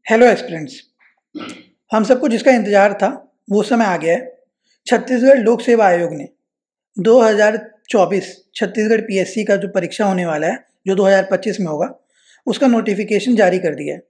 Hello aspirants. हम सबको जिसका इंतजार था वो समय आ गया है। छत्तीसगढ़ लोक सेवा आयोग ने 2024 छत्तीसगढ़ पीएससी का जो परीक्षा होने वाला है, जो 2025 में होगा, उसका नोटिफिकेशन जारी कर दिया है।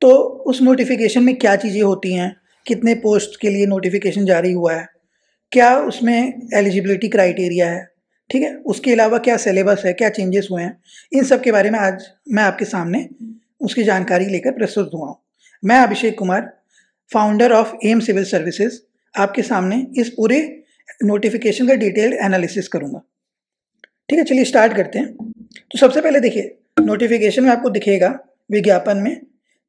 तो उस नोटिफिकेशन में क्या चीज़ें होती हैं, कितने पोस्ट के लिए नोटिफिकेशन जारी हुआ है, क्या उसमें एलिजिबिलिटी क्राइटेरिया है, ठीक है, उसके अलावा क्या सिलेबस है, क्या चेंजेस हुए हैं, इन सब के बारे में आज मैं आपके सामने उसकी जानकारी लेकर प्रस्तुत हुआ हूँ। मैं Abhishek Kumar, founder of M civil services, आपके सामने इस पूरे नोटिफिकेशन का डिटेल्ड एनालिसिस करूँगा। ठीक है, चलिए स्टार्ट करते हैं। तो सबसे पहले देखिए, नोटिफिकेशन में आपको दिखेगा विज्ञापन में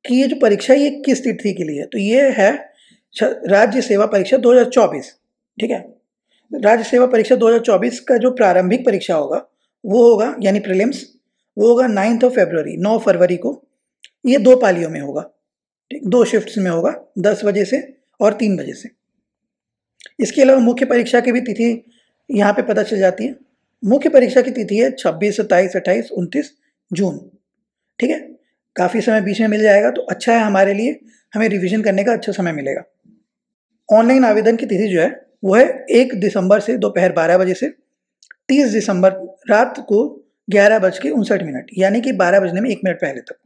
कि ये जो परीक्षा ये किस तिथि के लिए है। तो ये है राज्य सेवा परीक्षा 2024। ठीक है, राज्य सेवा परीक्षा 2024 का जो प्रारंभिक परीक्षा होगा वो होगा, यानी प्रीलिम्स, वो होगा 9 फरवरी 9 फरवरी को। ये 2 पालियों में होगा, ठीक, 2 शिफ्ट्स में होगा, 10 बजे से और 3 बजे से। इसके अलावा मुख्य परीक्षा की भी तिथि यहाँ पे पता चल जाती है। मुख्य परीक्षा की तिथि है 26, 27, 28, 29 जून। ठीक है, काफ़ी समय बीच में मिल जाएगा, तो अच्छा है हमारे लिए, हमें रिवीजन करने का अच्छा समय मिलेगा। ऑनलाइन आवेदन की तिथि जो है वो है 1 दिसंबर से दोपहर 12 बजे से 30 दिसंबर रात को 11:59, यानी कि 12 बजने में 1 मिनट पहले तक।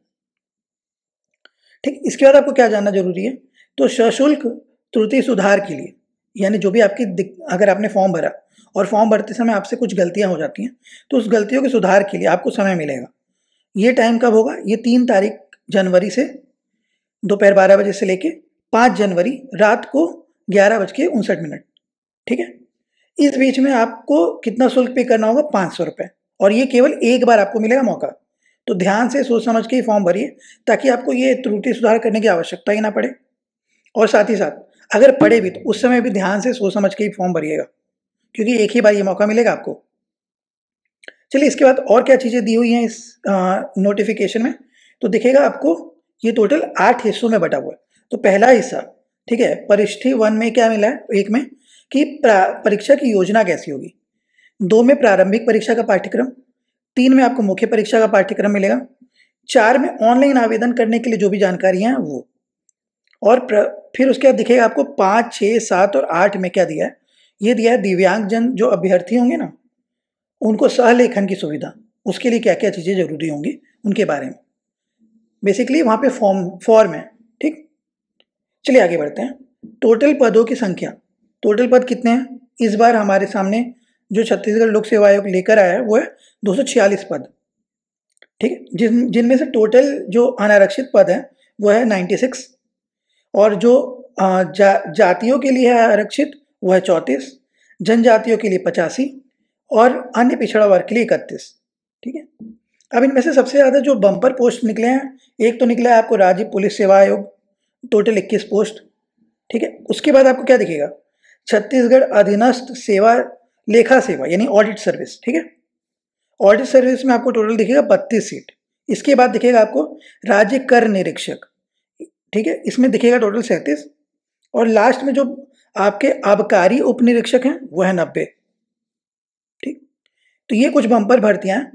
ठीक, इसके बाद आपको क्या जानना जरूरी है, तो सशुल्क त्रुटि सुधार के लिए, यानी जो भी आपकी अगर आपने फॉर्म भरा और फॉर्म भरते समय आपसे कुछ गलतियां हो जाती हैं, तो उस गलतियों के सुधार के लिए आपको समय मिलेगा। ये टाइम कब होगा, ये 3 तारीख जनवरी से दोपहर 12 बजे से लेके 5 जनवरी रात को 11:59। ठीक है, इस बीच में आपको कितना शुल्क पे करना होगा, 500 रुपये, और ये केवल एक बार आपको मिलेगा मौका। तो ध्यान से सोच समझ के ही फॉर्म भरिए, ताकि आपको ये त्रुटि सुधार करने की आवश्यकता ही ना पड़े। और साथ ही साथ अगर पड़े भी तो उस समय भी ध्यान से सोच समझ के ही फॉर्म भरिएगा, क्योंकि एक ही बार ये मौका मिलेगा आपको। चलिए, इसके बाद और क्या चीज़ें दी हुई हैं इस नोटिफिकेशन में, तो दिखेगा आपको ये टोटल 8 हिस्सों में बटा हुआ है। तो पहला हिस्सा, ठीक है, परिष्ठी 1 में क्या मिला है, 1 में कि परीक्षा की योजना कैसी होगी, 2 में प्रारंभिक परीक्षा का पाठ्यक्रम, 3 में आपको मुख्य परीक्षा का पाठ्यक्रम मिलेगा, 4 में ऑनलाइन आवेदन करने के लिए जो भी जानकारियां हैं वो, और फिर उसके बाद दिखेगा आपको 5, 6, 7 और 8 में क्या दिया है, ये दिया है दिव्यांगजन जो अभ्यर्थी होंगे ना, उनको सहलेखन की सुविधा, उसके लिए क्या क्या चीज़ें जरूरी होंगी उनके बारे में। बेसिकली वहाँ पे फॉर्म है। ठीक, चलिए आगे बढ़ते हैं। टोटल पदों की संख्या, टोटल पद कितने हैं, इस बार हमारे सामने जो छत्तीसगढ़ लोक सेवा आयोग लेकर आया है वो है 246 पद। ठीक है, जिनमें से टोटल जो अनारक्षित पद है वो है 96, और जो जातियों के लिए है आरक्षित वो है 34, जनजातियों के लिए 85 और अन्य पिछड़ा वर्ग के लिए 31। ठीक है, अब इनमें से सबसे ज़्यादा जो बम्पर पोस्ट निकले हैं, एक तो निकला है आपको राज्य पुलिस सेवा आयोग, टोटल 21 पोस्ट। ठीक है, उसके बाद आपको क्या दिखेगा, छत्तीसगढ़ अधीनस्थ सेवा लेखा सेवा, यानी ऑडिट सर्विस। ठीक है, ऑडिट सर्विस में आपको टोटल दिखेगा 32 सीट। इसके बाद दिखेगा आपको राज्य कर निरीक्षक, ठीक है, इसमें दिखेगा टोटल 37, और लास्ट में जो आपके आबकारी उप निरीक्षक हैं वो है 90। ठीक, तो ये कुछ बम्पर भर्तियां हैं।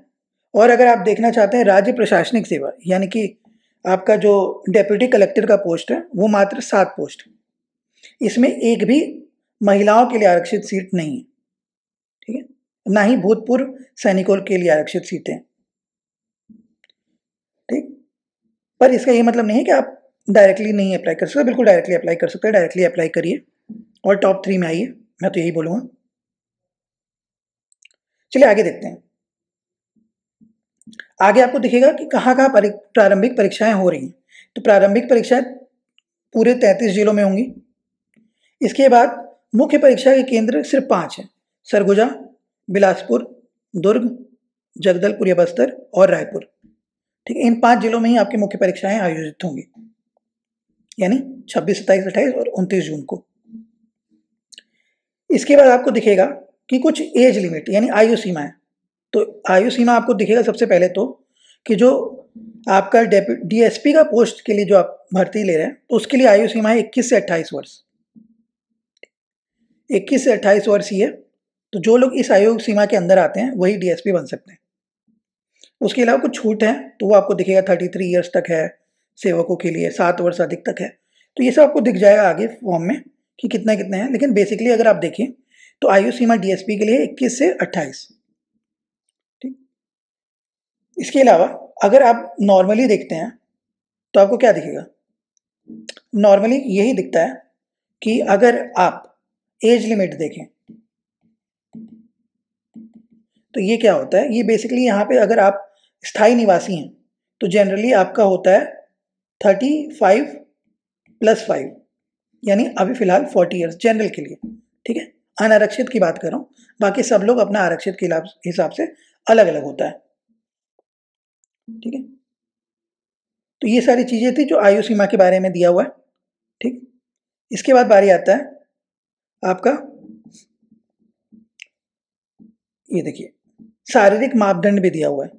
और अगर आप देखना चाहते हैं राज्य प्रशासनिक सेवा, यानी कि आपका जो डेप्यूटी कलेक्टर का पोस्ट है वो मात्र 7 पोस्ट है, इसमें एक भी महिलाओं के लिए आरक्षित सीट नहीं है। ठीक है, ना ही भूतपूर्व सैनिकों के लिए आरक्षित सीटें। ठीक, पर इसका ये मतलब नहीं है कि आप डायरेक्टली नहीं अप्लाई कर सकते, बिल्कुल डायरेक्टली अप्लाई कर सकते हैं, डायरेक्टली अप्लाई करिए और टॉप 3 में आइए, मैं तो यही बोलूँगा। चलिए आगे देखते हैं। आगे आपको दिखेगा कि कहाँ कहाँ प्रारंभिक परीक्षाएं हो रही हैं। तो प्रारंभिक परीक्षाएं पूरे 33 जिलों में होंगी। इसके बाद मुख्य परीक्षा के केंद्र सिर्फ 5 हैं, सरगुजा, बिलासपुर, दुर्ग, जगदलपुर या बस्तर और रायपुर। ठीक है, इन 5 जिलों में ही आपकी मुख्य परीक्षाएं आयोजित होंगी, यानी 26, 27, 28 और 29 जून को। इसके बाद आपको दिखेगा कि कुछ एज लिमिट, यानी आयु सीमाएं। तो आयु सीमा आपको दिखेगा सबसे पहले तो कि जो आपका डीएसपी का पोस्ट के लिए जो आप भर्ती ले रहे हैं, तो उसके लिए आयु सीमा है 21 से 28 वर्ष। 21 से 28 वर्ष ही है, तो जो लोग इस आयु सीमा के अंदर आते हैं वही डीएसपी बन सकते हैं। उसके अलावा कुछ छूट है, तो वो आपको दिखेगा 33 ईयर्स तक है, सेवकों के लिए 7 वर्ष अधिक तक है। तो ये सब आपको दिख जाएगा आगे फॉर्म में कि कितना कितना है, लेकिन बेसिकली अगर आप देखें तो आयु सीमा डीएसपी के लिए 21 से 28। ठीक, इसके अलावा अगर आप नॉर्मली देखते हैं तो आपको क्या दिखेगा? नॉर्मली यही दिखता है कि अगर आप एज लिमिट देखें तो ये क्या होता है, ये बेसिकली यहाँ पे अगर आप स्थायी निवासी हैं तो जनरली आपका होता है 35 + 5, यानी अभी फिलहाल 40 ईयर्स जनरल के लिए। ठीक है, अनारक्षित की बात कर रहा हूँ, बाकी सब लोग अपना आरक्षित के हिसाब से अलग अलग होता है। ठीक है, तो ये सारी चीजें थी जो आयु सीमा के बारे में दिया हुआ है। ठीक, इसके बाद बारी आता है आपका, ये देखिए शारीरिक मापदंड भी दिया हुआ है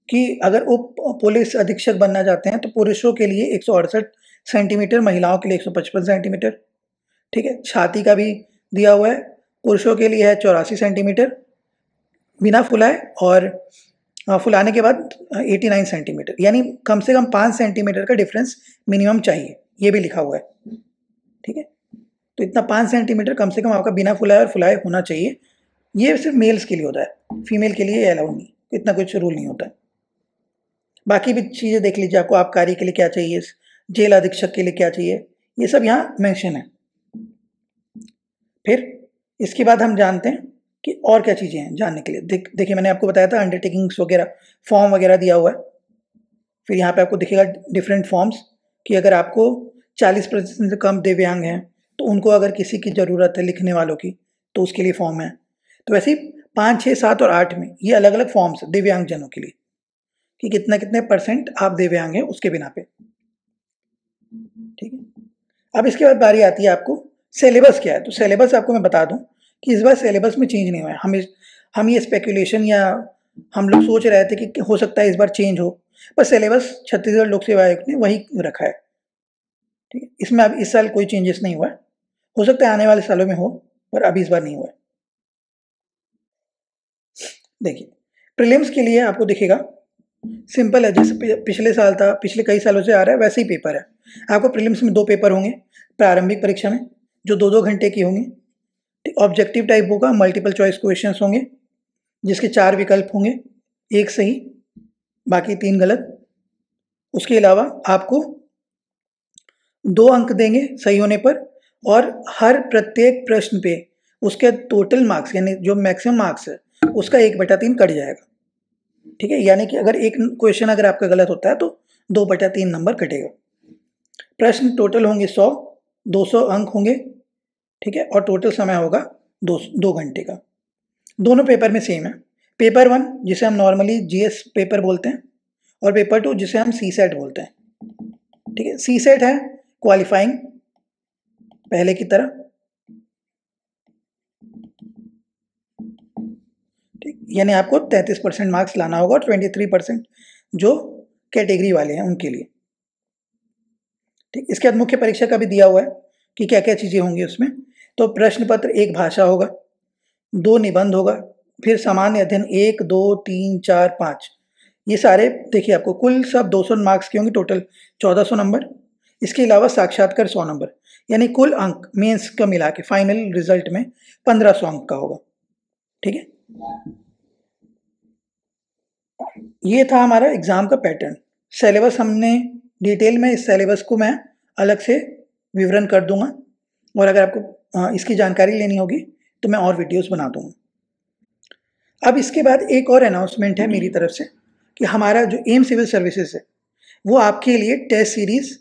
कि अगर उप पुलिस अधीक्षक बनना चाहते हैं तो पुरुषों के लिए 168 सेंटीमीटर, महिलाओं के लिए 155 सेंटीमीटर। ठीक है, छाती का भी दिया हुआ है, पुरुषों के लिए है 84 सेंटीमीटर बिना फुलाए, और फुलाने के बाद 89 सेंटीमीटर, यानी कम से कम 5 सेंटीमीटर का डिफरेंस मिनिमम चाहिए, ये भी लिखा हुआ है। ठीक है, तो इतना 5 सेंटीमीटर कम से कम आपका बिना फुलाए और फुलाए होना चाहिए। ये सिर्फ मेल्स के लिए होता है, फीमेल के लिए अलाउड नहीं, इतना कुछ रूल नहीं होता है। बाकी भी चीज़ें देख लीजिए, आपको आबकारी के लिए क्या चाहिए, जेल अधीक्षक के लिए क्या चाहिए, ये सब यहाँ मेंशन है। फिर इसके बाद हम जानते हैं कि और क्या चीज़ें हैं जानने के लिए। देखिए मैंने आपको बताया था अंडरटेकिंग्स वगैरह, फॉर्म वगैरह दिया हुआ है। फिर यहाँ पे आपको दिखेगा डिफरेंट फॉर्म्स कि अगर आपको 40% से कम दिव्यांग हैं तो उनको अगर किसी की ज़रूरत है लिखने वालों की तो उसके लिए फॉर्म है। तो वैसे ही 5, 6, 7 और 8 में ये अलग अलग फॉर्म्स है दिव्यांगजनों के लिए कि कितने % आप दिव्यांग हैं उसके बिना पे। ठीक है, अब इसके बाद बारी आती है आपको सिलेबस क्या है। तो सिलेबस आपको मैं बता दूं कि इस बार सिलेबस में चेंज नहीं हुआ है। हम ये स्पेकुलेशन या हम लोग सोच रहे थे कि हो सकता है इस बार चेंज हो, पर सिलेबस छत्तीसगढ़ लोक सेवा आयोग ने वही रखा है। ठीक है, इसमें अब इस साल कोई चेंजेस नहीं हुआ है, हो सकता है आने वाले सालों में हो, पर अभी इस बार नहीं हुआ है। देखिए प्रीलिम्स के लिए आपको दिखेगा सिंपल है, जैसे पिछले साल था, पिछले कई सालों से आ रहा है वैसे ही पेपर है। आपको प्रीलिम्स में 2 पेपर होंगे प्रारंभिक परीक्षा में, जो 2-2 घंटे की होंगी। ऑब्जेक्टिव टाइप होगा, मल्टीपल चॉइस क्वेश्चंस होंगे जिसके 4 विकल्प होंगे, 1 सही बाकी 3 गलत। उसके अलावा आपको 2 अंक देंगे सही होने पर, और हर प्रत्येक प्रश्न पे उसके टोटल मार्क्स यानी जो मैक्सिमम मार्क्स है उसका 1/3 कट जाएगा। ठीक है, यानी कि अगर एक क्वेश्चन अगर आपका गलत होता है तो 2/3 नंबर कटेगा। प्रश्न टोटल होंगे 100, 200 अंक होंगे। ठीक है, और टोटल समय होगा 2 घंटे का। दोनों पेपर में सेम है। पेपर 1 जिसे हम नॉर्मली जीएस पेपर बोलते हैं, और पेपर 2 जिसे हम सीसेट बोलते हैं। ठीक है, सीसेट है क्वालिफाइंग पहले की तरह। ठीक, यानी आपको 33% मार्क्स लाना होगा और 23% जो कैटेगरी वाले हैं उनके लिए। ठीक, इसके बाद मुख्य परीक्षा का भी दिया हुआ है कि क्या क्या चीज़ें होंगी उसमें। तो प्रश्न पत्र 1 भाषा होगा, 2 निबंध होगा, फिर सामान्य अध्ययन 1, 2, 3, 4, 5, ये सारे देखिए आपको कुल सब 200 मार्क्स के होंगे, टोटल 1400 नंबर। इसके अलावा साक्षात्कार 100 नंबर, यानी कुल अंक मेंस का मिला के फाइनल रिजल्ट में 1500 अंक का होगा। ठीक है, ये था हमारा एग्जाम का पैटर्न। सिलेबस हमने डिटेल में, इस सिलेबस को मैं अलग से विवरण कर दूंगा, और अगर आपको इसकी जानकारी लेनी होगी तो मैं और वीडियोस बना दूंगा। अब इसके बाद एक और अनाउंसमेंट है मेरी तरफ से कि हमारा जो एम सिविल सर्विसेज है वो आपके लिए टेस्ट सीरीज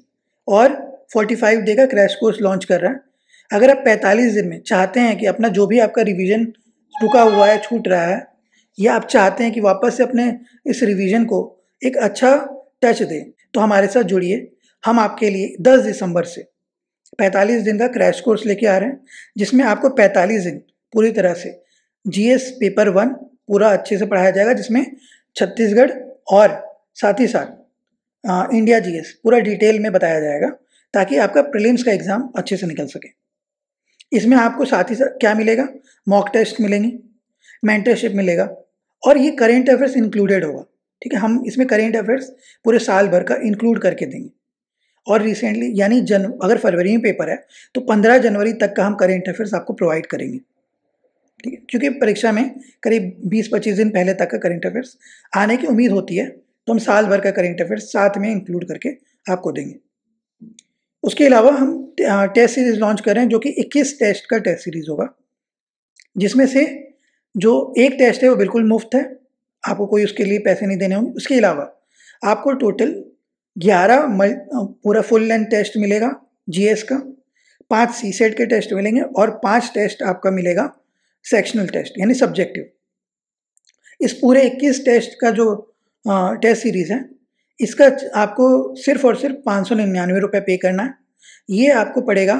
और 45 डे का क्रैश कोर्स लॉन्च कर रहा है। अगर आप 45 दिन में चाहते हैं कि अपना जो भी आपका रिवीजन रुका हुआ है, छूट रहा है, या आप चाहते हैं कि वापस से अपने इस रिवीजन को एक अच्छा टच दें, तो हमारे साथ जुड़िए। हम आपके लिए 10 दिसंबर से 45 दिन का क्रैश कोर्स लेके आ रहे हैं, जिसमें आपको 45 दिन पूरी तरह से जीएस पेपर 1 पूरा अच्छे से पढ़ाया जाएगा, जिसमें छत्तीसगढ़ और साथ ही साथ इंडिया जीएस पूरा डिटेल में बताया जाएगा, ताकि आपका प्रीलिम्स का एग्जाम अच्छे से निकल सके। इसमें आपको साथ ही साथ क्या मिलेगा, मॉक टेस्ट मिलेंगे, मेंटरशिप मिलेगा, और ये करेंट अफेयर्स इंक्लूडेड होगा। ठीक है, हम इसमें करेंट अफेयर्स पूरे साल भर का इंक्लूड करके देंगे। और रिसेंटली यानी अगर फरवरी में पेपर है तो 15 जनवरी तक का हम करेंट अफेयर्स आपको प्रोवाइड करेंगे, ठीक है, क्योंकि परीक्षा में करीब 20-25 दिन पहले तक का करेंट अफेयर्स आने की उम्मीद होती है, तो हम साल भर का करेंट अफेयर्स साथ में इंक्लूड करके आपको देंगे। उसके अलावा हम टेस्ट सीरीज लॉन्च कर रहे हैं जो कि 21 टेस्ट का टेस्ट सीरीज होगा, जिसमें से जो एक टेस्ट है वो बिल्कुल मुफ्त है, आपको कोई उसके लिए पैसे नहीं देने होंगे। उसके अलावा आपको टोटल 11 पूरा फुल लेंथ टेस्ट मिलेगा जीएस का, 5 सीसेट के टेस्ट मिलेंगे और 5 टेस्ट आपका मिलेगा सेक्शनल टेस्ट यानी सब्जेक्टिव। इस पूरे 21 टेस्ट का जो टेस्ट सीरीज है, इसका आपको सिर्फ और सिर्फ 599 रुपये पे करना है। ये आपको पड़ेगा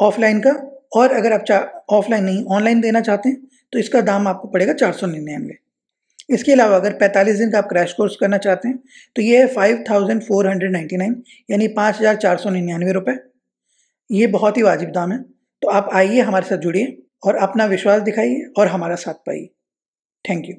ऑफलाइन का, और अगर आप ऑफलाइन नहीं ऑनलाइन देना चाहते हैं तो इसका दाम आपको पड़ेगा 499। इसके अलावा अगर 45 दिन का आप क्रैश कोर्स करना चाहते हैं तो ये है 5499 यानी 5499 रुपये। ये बहुत ही वाजिब दाम है, तो आप आइए हमारे साथ जुड़िए और अपना विश्वास दिखाइए और हमारा साथ पाइए। Thank you.